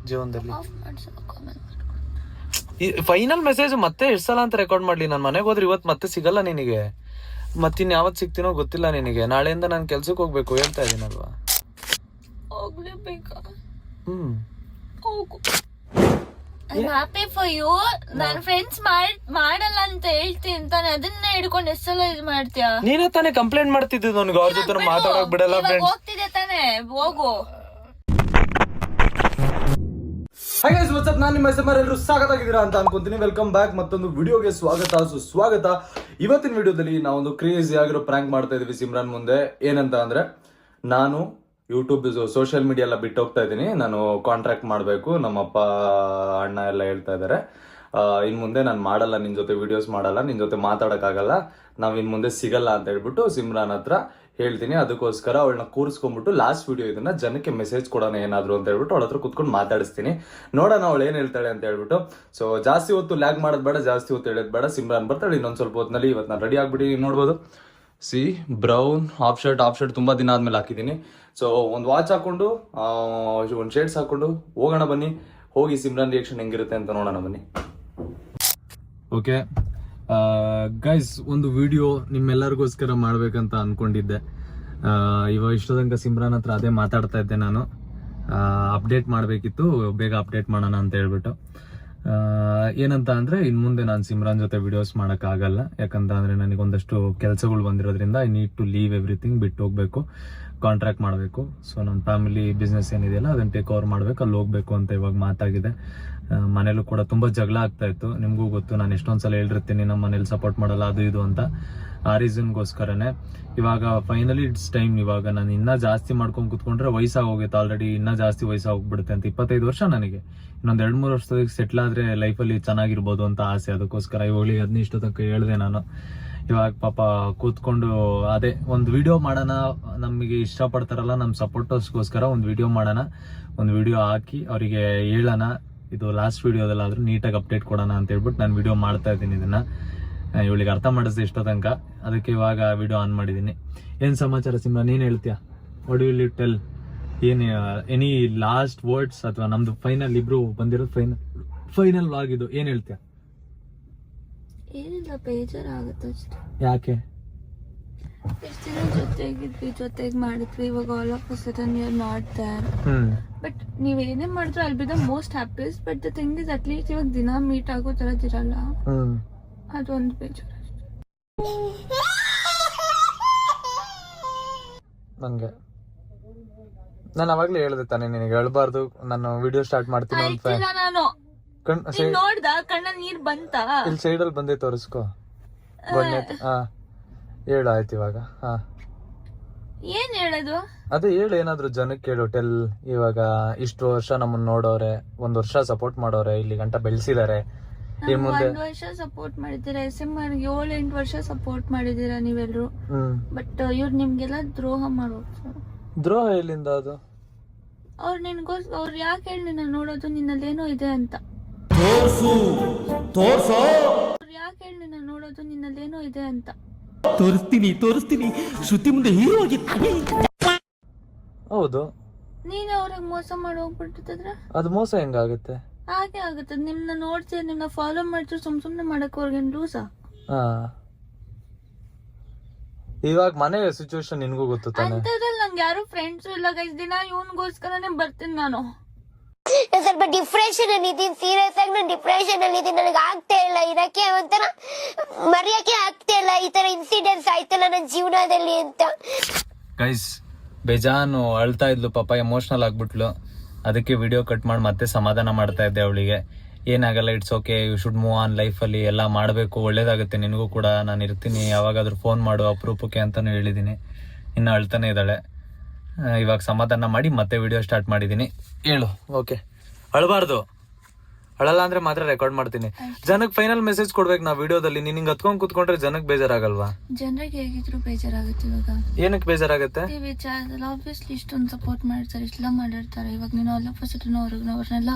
ಜೀವನದಲ್ಲಿ? Final message ಮತ್ತೆ ಎಷ್ಟು ಸಲ ಅಂತ ರೆಕಾರ್ಡ್ ಮಾಡ್ಲಿ? ನಾನು ಮನೆಗೆ ಹೋದ್ರೆ ಇವತ್ತು ಮತ್ತೆ ಸಿಗಲ್ಲ ನಿನಗೆ, ಮತ್ತಿನ್ ಯಾವತ್ತು ಸಿಗ್ತೀನೋ ಗೊತ್ತಿಲ್ಲ ನಿನಗೆ. ನಾಳೆಯಿಂದ ನಾನು ಕೆಲ್ಸಕ್ಕೆ ಹೋಗ್ಬೇಕು ಹೇಳ್ತಾ ಇದೀನಲ್ವಾ. Happy for you. ನನ್ನ ಫ್ರೆಂಡ್ಸ್ ಮಾಡಲ್ಲ ಅಂತ ಹೇಳ್ತೀನಿ ತಾನೆ, ಅದನ್ನೇ ಹಿಡ್ಕೊಂಡು ಎಷ್ಟು ಸಲ ಇದು ಮಾಡ್ತೀಯಾ? ನೀನೇ ತಾನೇ ಕಂಪ್ಲೇಂಟ್ ಮಾಡ್ತಿದ್ದು ನನಗೆ, ಅವ್ರ ಜೊತೆ ಮಾತಾಡಕ್ ಬಿಡಲ್ಲ ಫ್ರೆಂಡ್ಸ್. ಹೋಗ್ತಿದ್ದೆ ತಾನೆ, ಹೋಗು. Hi guys, what's up? ನಾನು ನಿಮ್ಮ ಹೆಸರು ಎಲ್ಲರೂ ಸ್ವಾಗತಾಗಿದ್ದೀರಾ ಅಂತ ಅನ್ಕೊಂತೀನಿ. ವೆಲ್ಕಮ್ ಬ್ಯಾಕ್, ಮತ್ತೊಂದು ವಿಡಿಯೋಗೆ ಸ್ವಾಗತ. ಇವತ್ತಿನ ವಿಡಿಯೋದಲ್ಲಿ ನಾವೊಂದು ಕ್ರೇಜಿ ಆಗಿರೋ ಪ್ರ್ಯಾಂಕ್ ಮಾಡ್ತಾ ಇದೀವಿ ಸಿಮ್ರಾನ್ ಮುಂದೆ. ಏನಂತ ಅಂದ್ರೆ, ನಾನು ಯೂಟ್ಯೂಬ್ ಸೋಷಿಯಲ್ ಮೀಡಿಯಾ ಎಲ್ಲ ಬಿಟ್ಟು ಹೋಗ್ತಾ ಇದ್ದೀನಿ. ನಾನು ಕಾಂಟ್ರಾಕ್ಟ್ ಮಾಡಬೇಕು, ನಮ್ಮಪ್ಪ ಅಣ್ಣ ಎಲ್ಲ ಹೇಳ್ತಾ ಇದ್ದಾರೆ. ಇನ್ನು ಮುಂದೆ ನಾನು ಮಾಡಲ್ಲ, ನಿನ್ನ ಜೊತೆ ವಿಡಿಯೋಸ್ ಮಾಡಲ್ಲ, ನಿನ್ನ ಜೊತೆ ಮಾತಾಡೋಕ್ಕಾಗಲ್ಲ, ನಾವು ಇನ್ನು ಮುಂದೆ ಸಿಗಲ್ಲ ಅಂತ ಹೇಳ್ಬಿಟ್ಟು ಸಿಮ್ರಾನ್ ಹತ್ರ ಹೇಳ್ತೀನಿ. ಅದಕ್ಕೋಸ್ಕರ ಅವಳನ್ನ ಕೂರಿಸ್ಕೊಂಡ್ಬಿಟ್ಟು ಲಾಸ್ಟ್ ವಿಡಿಯೋ ಇದನ್ನ ಜನಕ್ಕೆ ಮೆಸೇಜ್ ಕೊಡೋಣ ಏನಾದ್ರು ಅಂತ ಹೇಳ್ಬಿಟ್ಟು ಅವಳ ಹತ್ರ ಕುತ್ಕೊಂಡು ಮಾತಾಡಿಸ್ತೀನಿ. ನೋಡೋಣ ಅವಳು ಏನು ಹೇಳ್ತಾಳೆ ಅಂತ ಹೇಳ್ಬಿಟ್ಟು. ಸೊ ಜಾಸ್ತಿ ಹೊತ್ತು ಲ್ಯಾಗ್ ಮಾಡೋದು ಬೇಡ, ಜಾಸ್ತಿ ಹೊತ್ತು ಹೇಳೋದು ಬೇಡ. ಸಿಮ್ರಾನ್ ಬರ್ತಾಳೆ ಇನ್ನೊಂದು ಸ್ವಲ್ಪ ಹೊತ್ತಿನಲ್ಲಿ. ಇವತ್ತು ನಾನು ರೆಡಿ ಆಗ್ಬಿಟ್ಟು ನೋಡ್ಬೋದು. ಸಿ ಬ್ರೌನ್ ಹಾಫ್ ಶರ್ಟ್ ತುಂಬ ದಿನ ಆದ್ಮೇಲೆ ಹಾಕಿದ್ದೀನಿ. ಸೊ ಒಂದು ವಾಚ್ ಹಾಕೊಂಡು ಒಂದು ಶೇಡ್ಸ್ ಹಾಕೊಂಡು ಹೋಗೋಣ ಬನ್ನಿ. ಹೋಗಿ ಸಿಮ್ರಾನ್ ರಿಯಾಕ್ಷನ್ ಹೆಂಗಿರುತ್ತೆ ಅಂತ ನೋಡೋಣ ಬನ್ನಿ. ಓಕೆ ಗೈಸ್, ಒಂದು ವಿಡಿಯೋ ನಿಮ್ಮೆಲ್ಲರಿಗೋಸ್ಕರ ಮಾಡ್ಬೇಕಂತ ಅನ್ಕೊಂಡಿದ್ದೆ. ಇವಾಗ ಇಷ್ಟ ತನಕ ಸಿಮ್ರಾನ್ ಹತ್ರ ಅದೇ ಮಾತಾಡ್ತಾ ಇದ್ದೆ ನಾನು. ಅಪ್ಡೇಟ್ ಮಾಡಬೇಕಿತ್ತು, ಬೇಗ ಅಪ್ಡೇಟ್ ಮಾಡೋಣ ಅಂತ ಹೇಳ್ಬಿಟ್ಟು. ಏನಂತ ಅಂದರೆ, ಇನ್ನು ಮುಂದೆ ನಾನು ಸಿಮ್ರಾನ್ ಜೊತೆ ವಿಡಿಯೋಸ್ ಮಾಡೋಕ್ಕಾಗಲ್ಲ. ಯಾಕಂತ ಅಂದರೆ ನನಗೊಂದಷ್ಟು ಕೆಲಸಗಳು ಬಂದಿರೋದ್ರಿಂದ I need to leave everything. ಬಿಟ್ಟು ಹೋಗಬೇಕು, ಕಾಂಟ್ರಾಕ್ಟ್ ಮಾಡಬೇಕು. ಸೊ ನನ್ನ ಫ್ಯಾಮಿಲಿ ಬಿಸ್ನೆಸ್ ಏನಿದೆಯಲ್ಲ ಅದನ್ನು ಟೇಕ್ ಓವರ್ ಮಾಡಬೇಕು, ಅಲ್ಲಿ ಹೋಗ್ಬೇಕು ಅಂತ ಇವಾಗ ಮಾತಾಗಿದೆ. ಮನೇಲೂ ಕೂಡ ತುಂಬ ಜಗಳ ಆಗ್ತಾ ಇತ್ತು. ನಿಮಗೂ ಗೊತ್ತು, ನಾನು ಎಷ್ಟೊಂದು ಸಲ ಹೇಳಿರ್ತೀನಿ ನಮ್ಮ ಮನೇಲಿ ಸಪೋರ್ಟ್ ಮಾಡಲ್ಲ ಅದು ಇದು ಅಂತ. ಆ ರೀಸನ್ಗೋಸ್ಕರನೇ ಇವಾಗ ಫೈನಲಿ ಇಟ್ಸ್ ಟೈಮ್. ಇವಾಗ ನಾನು ಇನ್ನೂ ಜಾಸ್ತಿ ಮಾಡ್ಕೊಂಡು ಕುತ್ಕೊಂಡ್ರೆ ವಯಸ್ಸಾಗೋಗುತ್ತೆ. ಆಲ್ರೆಡಿ ಇನ್ನೂ ಜಾಸ್ತಿ ವಯಸ್ಸಾಗೋಗ್ಬಿಡುತ್ತೆ ಅಂತ. 25 ವರ್ಷ ನನಗೆ. ಇನ್ನೊಂದು 2-3 ವರ್ಷದಾಗ ಸೆಟ್ಲ್ ಆದರೆ ಲೈಫಲ್ಲಿ ಚೆನ್ನಾಗಿರ್ಬೋದು ಅಂತ ಆಸೆ. ಅದಕ್ಕೋಸ್ಕರ ಇವಳಿಗೆ ಅದನ್ನ ಇಷ್ಟ ತನಕ ಹೇಳಿದೆ ನಾನು. ಇವಾಗ ಪಾಪ ಕೂತ್ಕೊಂಡು ಅದೇ ಒಂದು ವಿಡಿಯೋ ಮಾಡೋಣ, ನಮಗೆ ಇಷ್ಟಪಡ್ತಾರಲ್ಲ ನಮ್ಮ ಸಪೋರ್ಟರ್ಸ್ಗೋಸ್ಕರ ಒಂದು ವಿಡಿಯೋ ಮಾಡೋಣ, ಒಂದು ವಿಡಿಯೋ ಹಾಕಿ ಅವರಿಗೆ ಹೇಳೋಣ. ಇದು ಲಾಸ್ಟ್ ವಿಡಿಯೋದಲ್ಲಾದ್ರೂ ನೀಟಾಗಿ ಅಪ್ಡೇಟ್ ಕೊಡೋಣ ಅಂತ ಹೇಳ್ಬಿಟ್ಟು ನಾನು ವಿಡಿಯೋ ಮಾಡ್ತಾ ಇದ್ದೀನಿ. ಇದನ್ನ ಇವಳಿಗೆ ಅರ್ಥ ಮಾಡಿಸ್ದೆ ಇಷ್ಟ ತನಕ. ಅದಕ್ಕೆ ಇವಾಗ ವಿಡಿಯೋ ಆನ್ ಮಾಡಿದ್ದೀನಿ. ಏನು ಸಮಾಚಾರ ಸಿಮ್ರಾ, ನೀನು ಹೇಳ್ತೀಯಾ? What will you tell? ಏನು ಎನಿ ಲಾಸ್ಟ್ ವರ್ಡ್ಸ್? ಅಥವಾ ನಮ್ದು ಫೈನಲ್ ಇಬ್ರು ಬಂದಿರೋದು ಫೈನಲ್ ಆಗಿದ್ದು ಏನು ಹೇಳ್ತೀಯಾ? ಏನಿಲ್ಲ, ಬೇಜಾರಾಗುತ್ತೆ ಅಷ್ಟೇ. ಯಾಕೆ? ಎಷ್ಟು ದಿನ ಜೊತೆಗಿದ್ವಿ, ಜೊತೆಗೆ ಮಾಡಿದ್ವಿ. ಇವಾಗ all of a sudden you are not there. But ನೀವೇನೇ ಮಾಡಿದ್ರು I will be the most happiest. But the thing is, at least ಇವಾಗ ದಿನ ಮೀಟ್ ಆಗೋ ಥರದಿರಲ್ಲ. ಅದೊಂದು ಬೇಜಾರು ಅಷ್ಟೇ ನಂಗೆ. ನಾನು ಅವಾಗ್ಲೇ ಹೇಳ್ದೆ ತಾನೆ ನಿನಗೆ, ಹೇಳ್ಬಾರ್ದು ನಾನು ವಿಡಿಯೋ ಸ್ಟಾರ್ಟ್ ಮಾಡ್ತೀನಿ ಅಂತ. ನಾನು ನೋಡ್ದ ಕಣ್ಣ ನೀರ್ ಬಂತ. ಇಲ್ಲಿ ಸೈಡಲ್ಲಿ ಬಂದೆ, ತೋರಿಸ್ಕೋ. ಹೇಳು ಆಯ್ತು ಇವಾಗ. ಏನ್ ಹೇಳೋದು? ಅದೇ ಹೇಳು, ಏನಾದ್ರು ಜನಕ್ಕೆ ಹೇಳು. ಟೆಲ್. ಇವಾಗ ಇಷ್ಟು ವರ್ಷ ನಮ್ಮನ್ನ ನೋಡೋರೆ, 1 ವರ್ಷ ಸಪೋರ್ಟ್ ಮಾಡೋರೆ, ಇಲ್ಲಿ ಗಂಟ ಬೆಳೆಸಿದಾರೆ. 1 ವರ್ಷ ಸಪೋರ್ಟ್ ಮಾಡಿದ್ದೀರಾ, SM 7-8 ವರ್ಷ ಸಪೋರ್ಟ್ ಮಾಡಿದೀರಾ ನೀವೆಲ್ರು. ಬಟ್ ಇವ್ರು ನಿಮ್ಗೆಲ್ಲ ದ್ರೋಹ ಮಾಡೋದು. ದ್ರೋಹ ಎಲ್ಲಿಂದ ಅದು? ಅವ್ರು ಯಾಕೆ ಹೇಳಿ ನಿನ್ನ ನೋಡೋದು, ನಿನ್ನಲ್ಲೇನೋ ಇದೆ ಅಂತ. ಯಾಕೆ ಹೇಳಿ ನಿನ್ನ ನೋಡೋದು, ನಿನ್ನಲ್ಲೇನೋ ಇದೆ ಅಂತ. ತೋರಿಸ್ತೀನಿ ಶ್ರುತಿ ಮುಂದೆ ಹೀರೋ ಆಗಿ. ಹೌದು, ನೀನು ಅವ್ರಿಗೆ ಮೋಸ ಮಾಡಿ ಹೋಗ್ಬಿಟ್ಟಿದ್ರೆ ಅದು ಮೋಸ ಹೆಂಗಾಗುತ್ತೆ? ಹಾಗೆ ಆಗುತ್ತೆ. ನಿಮ್ನ ನೋಡ್ಸಿ ನಿಮ್ನ ಫಾಲೋ ಮಾಡ್ತೀವಿ, ಸುಮ್ನೆ ಮಾಡಕ್ ಅವ್ರಿಗೇನ್ ಲೂಸಾ? ಇವಾಗ ಮನೆ ಸಿಚುವೇಶನ್ ನಿನ್ಗೂ ಗೊತ್ತು ತಾನೆ. ಅಂತದ್ರಲ್ಲಿ ನಂಗೆ ಯಾರು ಫ್ರೆಂಡ್ಸ್ ಇಲ್ಲ ಗೈಸ್. ದಿನ ಇವನ್ಗೋಸ್ಕರನೇ ಬರ್ತೀನಿ ನಾನು. ಸ್ವಲ್ಪ ಡಿಪ್ರೆಷನ್ ಅಲ್ಲಿ ಇದೀನಿ, ಸೀರಿಯಸ್ ಆಗಿ ನಾನು ಡಿಪ್ರೆಷನ್ ಅಲ್ಲಿ ಇದೀನಿ. ನನಗೆ ಆಗ್ತಾ ಇಲ್ಲ ಇರಕ್ಕೆ, ಒಂಥರ ಮರೆಯಕ್ಕೆ ಆಗ್ತಾ ಇಲ್ಲ. ಈ ತರ ಇನ್ಸಿಡೆಂಟ್ಸ್ ಆಯ್ತಲ್ಲ ನನ್ನ ಜೀವನದಲ್ಲಿ ಅಂತ. ಗೈಸ್, ಬೇಜಾನು ಅಳ್ತಾ ಇದ್ಲು ಪಾಪ, ಎಮೋಷನಲ್ ಆಗ್ಬಿಟ್ಲು. ಅದಕ್ಕೆ ವಿಡಿಯೋ ಕಟ್ ಮಾಡಿ ಮತ್ತೆ ಸಮಾಧಾನ ಮಾಡ್ತಾ ಇದ್ದೆ ಅವಳಿಗೆ. ಏನಾಗಲ್ಲ, it's okay, you should move on. ಲೈಫಲ್ಲಿ ಎಲ್ಲ ಮಾಡಬೇಕು, ಒಳ್ಳೇದಾಗುತ್ತೆ ನಿನಗೂ ಕೂಡ. ನಾನು ಇರ್ತೀನಿ, ಯಾವಾಗಾದ್ರೂ ಫೋನ್ ಮಾಡು ಅಪರೂಪಕ್ಕೆ ಅಂತಾನು ಹೇಳಿದ್ದೀನಿ. ಇನ್ನು ಅಳ್ತಾನೆ ಇದ್ದಾಳೆ. ಇವಾಗ ಸಮಾಧಾನ ಮಾಡಿ ಮತ್ತೆ ವಿಡಿಯೋ ಸ್ಟಾರ್ಟ್ ಮಾಡಿದ್ದೀನಿ. ಹೇಳು. ಓಕೆ, ಅಳಬಾರ್ದು. ಅಳಲ್ಲ ಅಂದ್ರೆ ಮಾತ್ರ ರೆಕಾರ್ಡ್ ಮಾಡ್ತೀನಿ. ಜನಕ್ಕೆ ಫೈನಲ್ ಮೆಸೇಜ್ ಕೊಡ್ಬೇಕು ನಾ ವಿಡಿಯೋದಲ್ಲಿ. ನೀನ್ ಹಿಂಗ್ ಹತ್ಕೊಂಡ್ ಕುತ್ಕೊಂಡ್ರೆ ಜನಕ್ಕೆ ಬೇಜಾರಾಗಲ್ವಾ? ಜನರಿಗೆ ಹೇಗಿದ್ರು ಬೇಜಾರಾಗುತ್ತೆ. ಇವಾಗ ಏನಕ್ಕೆ ಬೇಜಾರಾಗುತ್ತೆ? ಈ ವಿಚಾರದಲ್ಲಿ ಆಬ್ವಿಯಸ್ಲಿ ಇಷ್ಟೊಂದು ಸಪೋರ್ಟ್ ಮಾಡ್ತಾರೆ, ಇಷ್ಟೆಲ್ಲ ಮಾಡಿರ್ತಾರೆ. ಇವಾಗ ನೀನು ಆಲ್ ಆಫ್ ಅ ಸಡನ್ ಅವ್ರನ್ನೆಲ್ಲ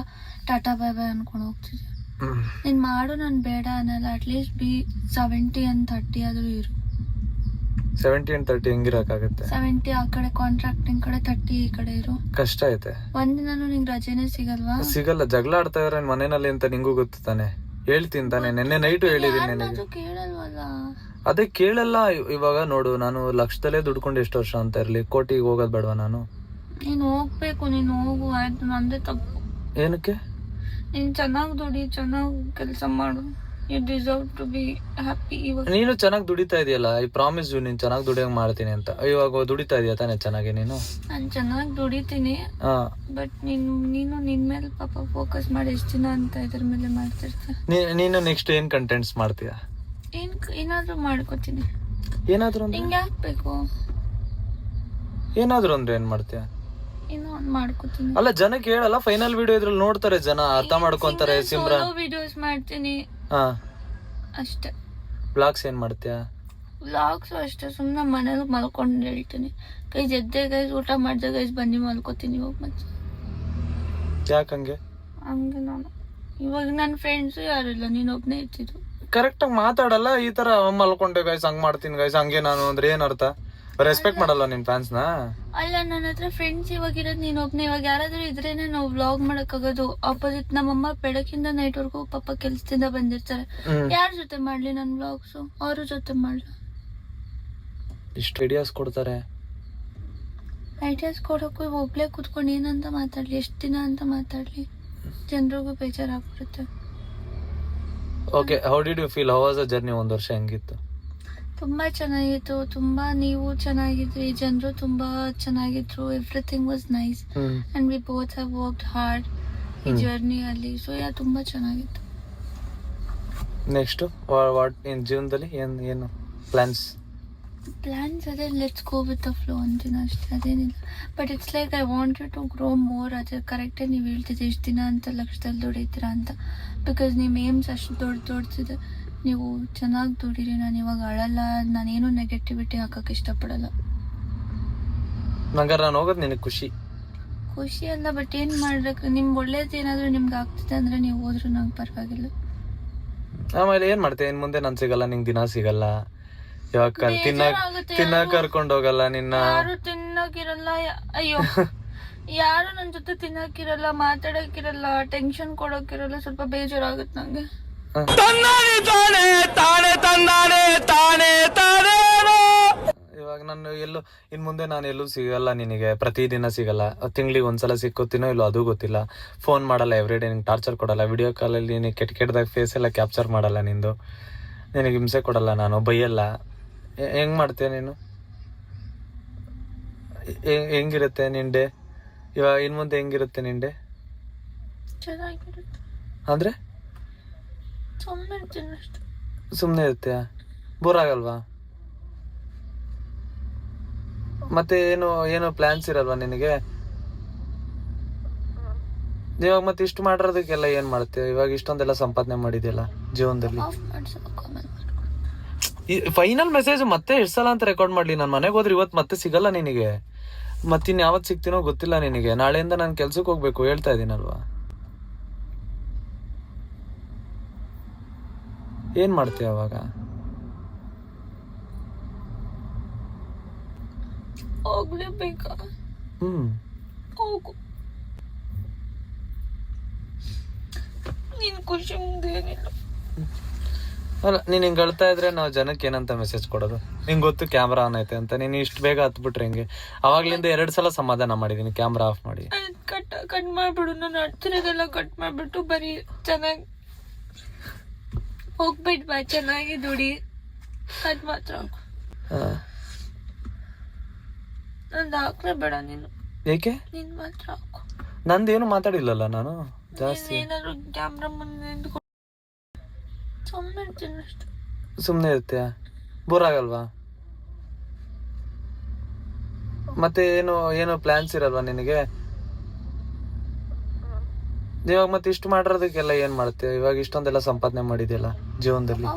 ಟಾಟಾ ಬೈ ಬೈ ಅನ್ಕೊಂಡು ಹೋಗ್ತಿದ್ದೆ. ನೀನ್ ಮಾಡು, ನಾನು ಬೇಡ ಅನ್ನಲ್ಲ. ಅಟ್ಲೀಸ್ಟ್ ಬಿ 70 and 30 ಆದ್ರೂ ಇರು. 70 and 30 ಹೆಂಗಿರಕ್ಕಾಗತ್ತೆ? 70 ಆ ಕಡೆ ಕಾಂಟ್ರಾಕ್ಟಿಂಗ್ ಕಡೆ, 30 ಈ ಕಡೆ ಇರು. ಕಷ್ಟ ಐತೆ. ಒಂದಿನಾನು ನಿಂಗೆ ರಜೆನೇ ಸಿಗಲ್ವಾ? ಸಿಗಲ್ಲ. ಜಗಳ ಆಡ್ತಾ ಇದಾರೆ ಮನೇನಲ್ಲಿ ಅಂತ ನಿಂಗೂ ಗೊತ್ತು ತಾನೆ. ಹೇಳ್ತೀನಿ ತಾನೆ, ನಿನ್ನೆ ನೈಟು ಹೇಳಿದೀನಿ ನಿನಗೆ. ಕೇಳಲ್ವಲ್ಲ. ಅದೇ ಕೇಳಲ್ಲ. ಇವಾಗ ನೋಡು, ನಾನು ಲಕ್ಷದಲ್ಲೇ ದುಡ್ಕೊಂಡು ಎಷ್ಟು ವರ್ಷ ಅಂತ ಇರ್ಲಿ, ಕೋಟಿಗೆ ಹೋಗೋದ್ ಬೇಡವಾ ನಾನು? ನೀನ್ ಹೋಗ್ಬೇಕು, ನೀನ್ ಹೋಗು ಆಯ್ತು. ನಂದೇ ತಪ್ಪು. ಏನಕ್ಕೆ? ನೀನ್ ಚೆನ್ನಾಗ್ ದುಡಿ, ಚೆನ್ನಾಗ್ ಕೆಲಸ ಮಾಡು. You deserve to be happy. ಇವಾಗ ನೀನು ಚೆನ್ನಾಗಿ ದುಡಿತಾ ಇದೆಯಲ್ಲ, ಐ ಪ್ರಾಮಿಸ್ ಯು, ನೀನ್ ಚೆನ್ನಾಗಿ ದುಡಿಯಂಗ್ ಮಾಡ್ತೀನಿ ಅಂತ. ಇವಾಗ ದುಡಿತಾ ಇದೀಯ ತಾನೆ ಚೆನ್ನಾಗಿ ನೀನು? ನಾನ್ ಚೆನ್ನಾಗ್ ದುಡಿತೀನಿ, ಬಟ್ ನೀನು ನಿನ್ ಮೇಲೆ ಪಾಪ ಫೋಕಸ್ ಮಾಡಿ ಎಷ್ಟ್ ದಿನ ಅಂತ ಇದ್ರ ಮೇಲೆ ಮಾಡ್ತಿರ್ತೀಯ. ನೀನು ನೆಕ್ಸ್ಟ್ ಏನ್ ಕಂಟೆಂಟ್ಸ್ ಮಾಡ್ತೀಯ? ಏನಾದ್ರೂ ಮಾಡ್ಕೋತೀನಿ. ಏನಾದ್ರು ಅಂದ್ರೆ? ನಿಂಗೆ ಹಾಕ್ಬೇಕು. ಏನಾದ್ರು ಅಂದ್ರೆ ಏನ್ ಮಾಡ್ತೀಯ? ಏನೋ ಒಂದ್ ಮಾಡ್ಕೋತೀನಿ. ಅಲ್ಲ, ಜನಕ್ಕೆ ಹೇಳಲ್ಲ. ಫೈನಲ್ ವಿಡಿಯೋ ಇದ್ರಲ್ಲಿ ನೋಡ್ತಾರೆ ಜನ, ಅರ್ಥ ಮಾಡ್ಕೊಂತಾರೆ. ಸಿಮ್ರಾನ್ ವಿಡಿಯೋಸ್ ಮಾಡ್ತೀನಿ ಅಷ್ಟೇ. ಬ್ಲಾಗ್ಸ್ ಏನ್ ಮಾಡ್ತೀಯ? ವ್ಲಾಗ್ಸ್ ಅಷ್ಟೇ, ಸುಮ್ಮನೆ ಮನೇಲಿ ಮಲ್ಕೊಂಡು ಹೇಳ್ತೀನಿ. ಗೈಸ್ ಎದ್ದೆ, ಗೈಸ್ ಊಟ ಮಾಡ್ದೆ, ಗೈಸ್ ಬನ್ನಿ ಮಲ್ಕೋತೀನಿ. ಇವಾಗ ಮತ್ತೆ ಯಾಕಂಗೆ? ಹಂಗೆ ನಾನು ಇವಾಗ ನನ್ನ ಫ್ರೆಂಡ್ಸು ಯಾರಿಲ್ಲ, ನೀನೊಬ್ನೇ ಇರ್ತಿದ್ದು. ಕರೆಕ್ಟ್ ಆಗಿ ಮಾತಾಡಲ್ಲ. ಈ ತರ ಮಲ್ಕೊಂಡೆ ಗೈಸ್, ಹಂಗ್ ಮಾಡ್ತೀನಿ ಗೈಸ್, ಹಂಗೆ ನಾನು ಅಂದ್ರೆ ಏನ್ ಅರ್ಥ? ರೆಸ್ಪೆಕ್ಟ್ ಮಾಡಲ್ಲ ನಿನ್ ಫ್ಯಾನ್ಸ್ ನ? ಅಲ್ಲ, ನನ್ನ ಹತ್ರ ಫ್ರೆಂಡ್ಸ್ ಇವಾಗ ಇರೋದು ನೀನೊಬ್ನೇ. ಇವಾಗ ಯಾರಾದ್ರೂ ಇದ್ರೇನೆ ನಾವು ವ್ಲಾಗ್ ಮಾಡಕ್ಕಾಗೋದು. ಆಪೋಸಿಟ್ ನಮ್ಮಮ್ಮ ಬೆಳಕಿಂದ ನೈಟ್ ವರ್ಗೂ ಪಾಪ ಕೆಲ್ಸದಿಂದ ಬಂದಿರ್ತಾರೆ. ಯಾರ ಜೊತೆ ಮಾಡ್ಲಿ ನನ್ ವ್ಲಾಗ್ಸು? ಅವ್ರ ಜೊತೆ ಮಾಡ್ಲಿ. ಇಷ್ಟು ಐಡಿಯಾಸ್ ಕೊಡ್ತಾರೆ. ಐಡಿಯಾಸ್ ಕೊಡೋಕ್ಕೂ ಒಬ್ಳೆ ಕೂತ್ಕೊಂಡು ಏನಂತ ಮಾತಾಡ್ಲಿ, ಎಷ್ಟ್ ದಿನ ಅಂತ ಮಾತಾಡ್ಲಿ? ಜನರಿಗೂ ಬೇಜಾರಾಗ್ಬಿಡುತ್ತೆ. Okay, how did you feel? How was the journey? 1 ವರ್ಷ ಹೆಂಗಿತ್ತು? ತುಂಬಾ ಚೆನ್ನಾಗಿತ್ತು. ತುಂಬಾ ನೀವು ಚೆನ್ನಾಗಿದ್ರಿ, ಜನರು ತುಂಬಾ ಚೆನ್ನಾಗಿದ್ರು. Everything was nice and we both have worked hard ಈ ಜರ್ನಿ ಅಲ್ಲಿ. ಸೊ ಯಾ, ತುಂಬಾ ಚೆನ್ನಾಗಿತ್ತು. ನೆಕ್ಸ್ಟ್ ವಾಟ್ ಇನ್ ಜೀವನದಲ್ಲಿ ಏನು ಪ್ಲಾನ್ಸ್? ಅದೇ let's go with the flow ಅಂತೀನಿ ಅಷ್ಟೇ, ಅದೇನಿಲ್ಲ. But it's like I wanted to grow more. ಅದೇ ಕರೆಕ್ಟೇ ನೀವು ಹೇಳ್ತಿದ್ದೆ, ಎಷ್ಟು ದಿನ ಅಂತ ಲಕ್ಷದಲ್ಲಿ ದುಡಿತೀರಾ ಅಂತ. ಬಿಕಾಸ್ ನಿಮ್ಮ ಏಮ್ಸ್ ಅಷ್ಟು ದೊಡ್ಡದಿದೆ. ನೀವು ಚೆನ್ನಾಗಿ ದುಡೀರಿ. ನಾನು ಇವಾಗ ಅಳಲ್ಲ, ನಾನೇನು ನೆಗೆಟಿವಿಟಿ ಹಾಕಕ್ಕೆ ಇಷ್ಟಪಡಲ್ಲ. ನಂಗಾರ ನಾನು ಹೋಗೋದು ನಿನಗೆ ಖುಷಿ ಅಲ್ಲ, ಬಟ್ ಏನು ಮಾಡ್ಬೇಕು? ನಿಮ್ಗೆ ಒಳ್ಳೇದು ಏನಾದರೂ ನಿಮ್ಗೆ ಆಗ್ತಿದೆ ಅಂದರೆ ನೀವು ಹೋದ್ರೂ ನಂಗೆ ಪರವಾಗಿಲ್ಲ. ಆಮೇಲೆ ಏನು ಮಾಡ್ತೀಯ? ಇನ್ನು ಮುಂದೆ ನಾನು ಸಿಗಲ್ಲ, ನಿಂಗೆ ದಿನ ಸಿಗಲ್ಲ. ಇವಾಗ ತಿನ್ನಕ್ ಕರ್ಕೊಂಡು ಹೋಗಲ್ಲ ನಿನ್ನ. ಯಾರು ತಿನ್ನಕ್ಕಿರಲ್ಲ. ಅಯ್ಯೋ, ಯಾರು ನನ್ನ ಜೊತೆ ತಿನ್ನಕ್ಕಿರಲ್ಲ, ಮಾತಾಡಕ್ಕಿರಲ್ಲ, ಟೆನ್ಷನ್ ಕೊಡೋಕ್ಕಿರಲ್ಲ. ಸ್ವಲ್ಪ ಬೇಜಾರಾಗುತ್ತೆ ನಂಗೆ. ಇವಾಗ ನಾನು ಎಲ್ಲೂ ಇನ್ ಮುಂದೆ ನಾನು ಎಲ್ಲೂ ಸಿಗಲ್ಲ ನಿನಗೆ, ಪ್ರತಿದಿನ ಸಿಗಲ್ಲ. ತಿಂಗಳಿಗೆ ಒಂದ್ಸಲ ಸಿಕ್ಕೋತೀನೋ ಇಲ್ಲೋ ಅದು ಗೊತ್ತಿಲ್ಲ. ಫೋನ್ ಮಾಡಲ್ಲ ಎವ್ರಿ ಡೇ, ನಿಂಗೆ ಟಾರ್ಚರ್ ಕೊಡಲ್ಲ. ವಿಡಿಯೋ ಕಾಲಲ್ಲಿ ನೀನು ಕೆಟ್ಟದಾಗ ಫೇಸ್ ಎಲ್ಲ ಕ್ಯಾಪ್ಚರ್ ಮಾಡಲ್ಲ ನಿಂದು. ನಿನಗೆ ಹಿಂಸೆ ಕೊಡಲ್ಲ, ನಾನು ಬೈಯಲ್ಲ. ಹೆಂಗ್ ಮಾಡ್ತೀಯ ನೀನು? ಹೆಂಗಿರುತ್ತೆ ನಿನ್ ಡೇ? ಇವಾಗ ಇನ್ ಮುಂದೆ ಹೆಂಗಿರುತ್ತೆ ನಿನ್ ಡೇ? ಚೆನ್ನಾಗಿರುತ್ತೆ. ಅಂದ್ರೆ ಸುಮ್ಮನೆ ಇರ್ತೀಯ? ಬೋರ್ ಆಗಲ್ವಾ? ಮತ್ತೆ ಏನು ಪ್ಲಾನ್ಸ್ ಇರಲ್ವಾ ನಿನಗೆ? ಇವಾಗ ಮತ್ತೆ ಇಷ್ಟು ಮಾಡಿರೋದಕ್ಕೆಲ್ಲ ಏನ್ ಮಾಡ್ತೀಯ? ಇವಾಗ ಇಷ್ಟೊಂದೆಲ್ಲ ಸಂಪಾದನೆ ಮಾಡಿದ್ಯಲ್ಲ ಜೀವನದಲ್ಲಿ. ಫೈನಲ್ ಮೆಸೇಜ್ ಮತ್ತೆ ಎಷ್ಟು ಸಲ ಅಂತ ರೆಕಾರ್ಡ್ ಮಾಡ್ಲಿ? ನಾನು ಮನೆಗೆ ಹೋದ್ರೆ ಇವತ್ತು ಮತ್ತೆ ಸಿಗಲ್ಲ ನಿನಗೆ. ಮತ್ತಿನ್ ಯಾವತ್ತು ಸಿಗ್ತೀನೋ ಗೊತ್ತಿಲ್ಲ ನಿನಗೆ. ನಾಳೆಯಿಂದ ನಾನು ಕೆಲ್ಸಕ್ಕೆ ಹೋಗ್ಬೇಕು, ಹೇಳ್ತಾ ಇದೀನಲ್ವಾ? ಏನ್ ಮಾಡ್ತೀಯ ಅವಾಗ? ಹೋಗ್ಲೇಬೇಕಾ? ಹೋಗು. ನೀನ್ ಖುಷಿ ಮುಂದೆ ಏನಿಲ್ಲ. ಅಲ್ಲ, ನೀನ್ ಹಿಂಗ್ ಅಳ್ತಾ ಇದ್ರೆ ನಾವು ಜನಕ್ಕೆ ಏನಂತ ಮೆಸೇಜ್ ಕೊಡೋದು? ನಿಂಗೆ ಗೊತ್ತು ಕ್ಯಾಮ್ರಾ ಆನ್ ಐತೆ ಅಂತ. ನೀನು ಇಷ್ಟು ಬೇಗ ಹತ್ಬಿಟ್ರೆ ಹೆಂಗೆ? ಅವಾಗ್ಲಿಂದ 2 ಸಲ ಸಮಾಧಾನ ಮಾಡಿದೀನಿ ಕ್ಯಾಮ್ರಾ ಆಫ್ ಮಾಡಿ. ಕಟ್ ಮಾಡ್ಬಿಡು. ನಾನು ಅಡ್ತಿರೋದೆಲ್ಲ ಕಟ್ ಮಾಡ್ಬಿಟ್ಟು ಬರೀ ಚೆನ್ನಾಗಿ ಹೋಗ್ಬಿಟ್ ಬಾ, ಚೆನ್ನಾಗಿ ದುಡಿ. ಅದ್ ಮಾತ್ರ ನಂದು ಹಾಕ್ಲೇ ಬೇಡ ನೀನು. ಏಕೆ? ನೀನ್ ಮಾತ್ರ ಹಾಕು. ನಂದೇನು ಮಾತಾಡಿಲ್ಲಲ್ಲ ನಾನು ಜಾಸ್ತಿ. ಏನಾದ್ರು ಕ್ಯಾಮ್ರಾ ಮುಂದೆ ಸುಮ್ಮನೆ ಇರ್ತೀಯ? ಬೋರ್ ಆಗಲ್ವಾ? ಮತ್ತೆ ಏನು ಪ್ಲಾನ್ಸ್ ಇರಲ್ವಾ ನಿನಗೆ? ಇವಾಗ ಮತ್ತೆ ಇಷ್ಟು ಮಾಡಿರೋದಕ್ಕೆಲ್ಲ ಏನ್ ಮಾಡ್ತೀಯ? ಇವಾಗ ಇಷ್ಟೊಂದೆಲ್ಲ ಸಂಪಾದನೆ ಮಾಡಿದ್ಯಲ್ಲ ಜೀವನದಲ್ಲಿ.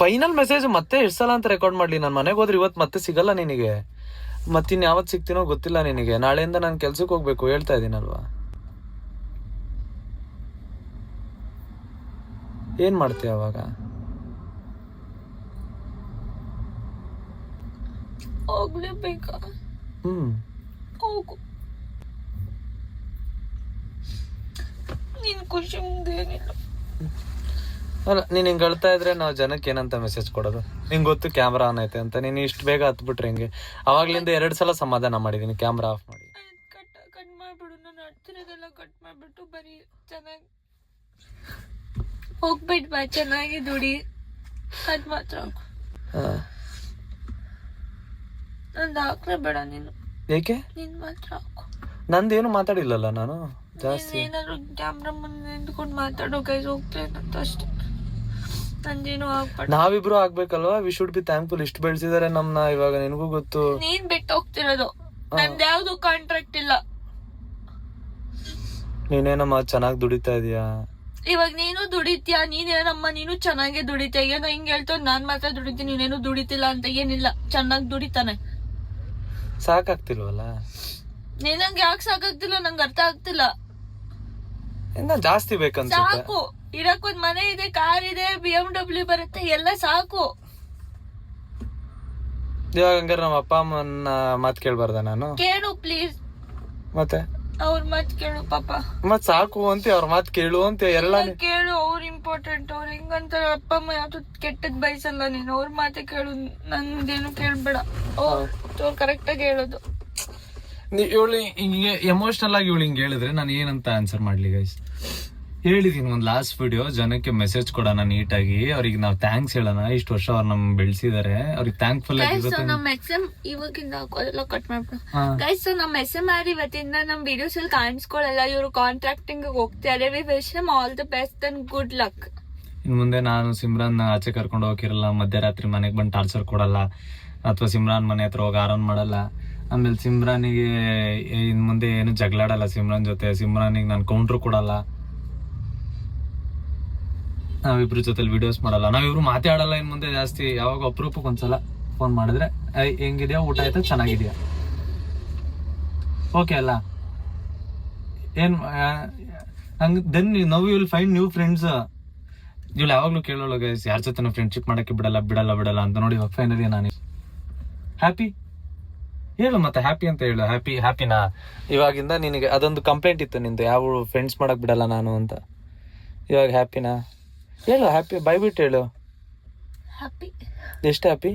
ಫೈನಲ್ ಮೆಸೇಜ್ ಮತ್ತೆ ಎಷ್ಟು ಸಲ ಅಂತ ರೆಕಾರ್ಡ್ ಮಾಡ್ಲಿ? ನಾನು ಮನೆಗೆ ಹೋದ್ರೆ ಇವತ್ತು ಮತ್ತೆ ಸಿಗಲ್ಲ ನಿನಗೆ. ಮತ್ತಿನ್ ಯಾವತ್ತು ಸಿಗ್ತೀನೋ ಗೊತ್ತಿಲ್ಲ ನಿನಗೆ. ನಾಳೆಯಿಂದ ನಾನು ಕೆಲ್ಸಕ್ಕೆ ಹೋಗ್ಬೇಕು, ಹೇಳ್ತಾ ಇದೀನಲ್ವಾ? ಏನ್ ಮಾಡ್ತೀಯ ಅವಾಗ? ಹೋಗ್ಲೇಬೇಕಾ? ಹೋಗು, ನೀನ್ ಖುಷಿ ಮುಂದೆ ಏನಿಲ್ಲ. ಅಲ್ಲ, ನೀನ್ ಹಿಂಗ್ ಅಳ್ತಾ ಇದ್ರೆ ನಾವು ಜನಕ್ಕೆ ಏನಂತ ಮೆಸೇಜ್ ಕೊಡೋದು? ನಿಂಗೆ ಗೊತ್ತು ಕ್ಯಾಮ್ರಾ ಆನ್ ಐತೆ ಅಂತ, ನೀನು ಇಷ್ಟು ಬೇಗ ಹತ್ಬಿಟ್ರೆ ಹೆಂಗೆ? ಅವಾಗ್ಲಿಂದ 2 ಸಲ ಸಮಾಧಾನ ಮಾಡಿದೀನಿ ಕ್ಯಾಮ್ರಾ ಆಫ್ ಮಾಡಿ. ಕಟ್ ಮಾಡ್ಬಿಡು, ನಾನು ಅಡ್ತಿರೋದೆಲ್ಲ ಕಟ್ ಮಾಡ್ಬಿಟ್ಟು ಬರೀ ಚೆನ್ನಾಗಿ ಹೋಗ್ಬಿಟ್ ಬಾ, ಚೆನ್ನಾಗಿ ದುಡಿ, ಅದ್ ಮಾತ್ರ ನಂದು ಹಾಕ್ರೆ ಬೇಡ ನೀನು. ಏಕೆ? ನೀನ್ ಮಾತ್ರ ಹಾಕು. ನಂದೇನು ಮಾತಾಡಿಲ್ಲಲ್ಲ ನಾನು ಜಾಸ್ತಿ. ಏನಾದ್ರು ಕ್ಯಾಮ್ರಾ ಮುಂದೆ ನಿಂತ್ಕೊಂಡು ಮಾತಾಡೋ ಗೈಸ್ ಹೋಗ್ತೇನಂತ ಅಷ್ಟೇ, ನಂದೇನು ಆಗ್ಬಾರ್ದು. ನಾವಿಬ್ರು ಆಗ್ಬೇಕಲ್ವಾ? We should be thankful. ಇಷ್ಟು ಬೆಳೆಸಿದಾರೆ ನಮ್ನ, ಇವಾಗ ನಿನಗೂ ಗೊತ್ತು. ನೀನ್ ಬಿಟ್ಟು ಹೋಗ್ತಿರೋದು, ನಂದು ಯಾವ್ದು ಕಾಂಟ್ರಾಕ್ಟ್ ಇಲ್ಲ. ನೀನೇನಮ್ಮ ಚೆನ್ನಾಗಿ ದುಡಿತಾ ಇದೀಯಾ. ಇವಾಗ ನೀನು ದುಡಿತೀಯ, ನೀನೇನಮ್ಮ ನೀನು ಚೆನ್ನಾಗೆ ದುಡಿತೀಯ. ಏನೋ ಹಿಂಗ್ ಹೇಳ್ತೋ ನಾನ್ ಮಾತ್ರ ದುಡಿತೀನಿ, ನೀನೇನು ದುಡಿತಿಲ್ಲ ಅಂತ ಏನಿಲ್ಲ, ಚೆನ್ನಾಗಿ ದುಡಿತಾನೆ. ಸಾಕಾಗ್ತಿಲ್ವಲ್ಲ? ನೀನಂಗೆ ಯಾಕೆ ಸಾಕಾಗ್ತಿಲ್ಲ ನಂಗೆ ಅರ್ಥ ಆಗ್ತಿಲ್ಲ. ಇನ್ನ ಜಾಸ್ತಿ ಬೇಕನ್ಸುತ್ತೆ. ಸಾಕು, ಇರಕ್ ಒಂದ್ ಮನೆ ಇದೆ, ಕಾರ್ ಇದೆ, BMW ಬರುತ್ತೆ, ಎಲ್ಲ ಸಾಕು. ಇವಾಗ ಹಂಗಾರೆ ನಮ್ಮ ಅಪ್ಪ ಅಮ್ಮನ ಮಾತ್ ಕೇಳ್ಬಾರ್ದ ನಾನು? ಕೇಳು ಪ್ಲೀಸ್. ಮತ್ತೆ ಅವ್ರ ಮಾತ್ ಕೇಳು ಪಾಪ. ಮತ್ ಸಾಕು ಅಂತ ಅವ್ರ ಮಾತ್ ಕೇಳು ಅಂತ ಎಲ್ಲ ಕೇಳು, ಅವ್ರ ಇಂಪಾರ್ಟೆಂಟ್. ಅವ್ರ ಹೆಂಗಂತ ಅಪ್ಪ ಅಮ್ಮ ಯಾವ್ದು ಕೆಟ್ಟದ್ ಬಯಸಲ್ಲ, ನೀನು ಅವ್ರ ಮಾತೆ ಕೇಳು, ನಂದೇನು ಕೇಳ್ಬೇಡ. ಅವ್ರು ಕರೆಕ್ಟ್ ಆಗಿ ಹೇಳೋದು. ಇವಳು ಹಿಂಗೆ ಎಮೋಷನಲ್ ಆಗಿ ಇವಳು ಹಿಂಗೆ ಹೇಳಿದ್ರೆ ನಾನು ಏನಂತ ಆನ್ಸರ್ ಮಾಡ್ಲಿ ಗೈಸ್? ಹೇಳಿದೀನಿ ಒಂದು ಲಾಸ್ಟ್ ವಿಡಿಯೋ, ಜನಕ್ಕೆ ಮೆಸೇಜ್ ಕೊಡೋಣ ನೀಟಾಗಿ, ಅವ್ರಿಗೆ ನಾವು ಥ್ಯಾಂಕ್ಸ್ ಹೇಳೋಣ. ಇಷ್ಟು ವರ್ಷ ಅವ್ರು ನಮ್ ಬೆಳೆಸಿದಾರೆ, ಅವ್ರಿಗೆ ಥ್ಯಾಂಕ್ಫುಲ್ ಆಗಿರುತ್ತೆ. ನಮ್ಮ SM ಇವಾಗಿಂದ ಅದೆಲ್ಲ ಕಟ್ ಮಾಡ್ಬಿಡು ಗೈಸ್. ನಮ್ಮ SMR ಇವತ್ತಿಂದ ನಮ್ ವಿಡಿಯೋಸ್ ಅಲ್ಲಿ ಕಾಣಿಸ್ಕೊಳ್ಳಲ್ಲ, ಇವರು ಕಾಂಟ್ರಾಕ್ಟಿಂಗ್ ಹೋಗ್ತಾರೆ. We wish him all the best and good luck. ಇನ್ ಮುಂದೆ ನಾನು ಸಿಮ್ರಾನ್ ಆಚೆ ಕರ್ಕೊಂಡು ಹೋಗಿರಲ್ಲ, ಮಧ್ಯರಾತ್ರಿ ಮನೆಗೆ ಬಂದು ಟಾರ್ಚರ್ ಕೊಡಲ್ಲ, ಅಥವಾ ಸಿಮ್ರಾನ್ ಮನೆ ಹತ್ರ ಹೋಗಿ ಆರಾಮ್ ಮಾಡಲ್ಲ. ಆಮೇಲೆ ಸಿಮ್ರಾನಿಗೆ ಇನ್ ಮುಂದೆ ಏನು ಜಗಳಾಡಲ್ಲ ಸಿಮ್ರಾನ್ ಜೊತೆ. ಸಿಮ್ರಾನಿಗೆ ನಾನು ಕೌಂಟ್ರ್ ಕೊಡಲ್ಲ, ನಾವಿಬ್ರು ಜೊತೆಲಿ ವಿಡಿಯೋಸ್ ಮಾಡಲ್ಲ, ನಾವಿಬ್ರು ಮಾತಾಡಲ್ಲ ಇನ್ ಮುಂದೆ ಜಾಸ್ತಿ. ಯಾವಾಗ ಅಪರೂಪಕ್ಕೆ ಒಂದ್ಸಲ ಫೋನ್ ಮಾಡಿದ್ರೆ ಹೆಂಗಿದ್ಯಾ, ಊಟ ಆಯ್ತಾ, ಚೆನ್ನಾಗಿದ್ಯಾ, ಓಕೆ ಅಲ್ಲ, ಏನ್ ಹಂಗ then now you will find new friends. ಇವ್ಳು ಯಾವಾಗ್ಲೂ ಕೇಳೋಳು ಗೈಸ್, ಯಾರ ಜೊತೆ ಫ್ರೆಂಡ್ಶಿಪ್ ಮಾಡಕ್ಕೆ ಬಿಡಲ್ಲ ಅಂತ. ನೋಡಿ ಫೈನಲಿ ನಾನು ಹ್ಯಾಪಿ. ಹೇಳು ಮತ್ತೆ ಹ್ಯಾಪಿ ಅಂತ ಹೇಳು. ಹ್ಯಾಪಿನಾ? ಇವಾಗಿಂದ ನಿನಗೆ ಅದೊಂದು ಕಂಪ್ಲೇಂಟ್ ಇತ್ತು ನಿಂದು, ಯಾವ ಫ್ರೆಂಡ್ಸ್ ಮಾಡಕ್ ಬಿಡಲ್ಲ ನಾನು ಅಂತ. ಇವಾಗ ಹ್ಯಾಪಿನಾ? ಹೇಳು ಹ್ಯಾಪಿ, ಬೈಬಿಟ್ಟು ಹೇಳು. ಹ್ಯಾಪಿ. ಎಷ್ಟು ಹ್ಯಾಪಿ?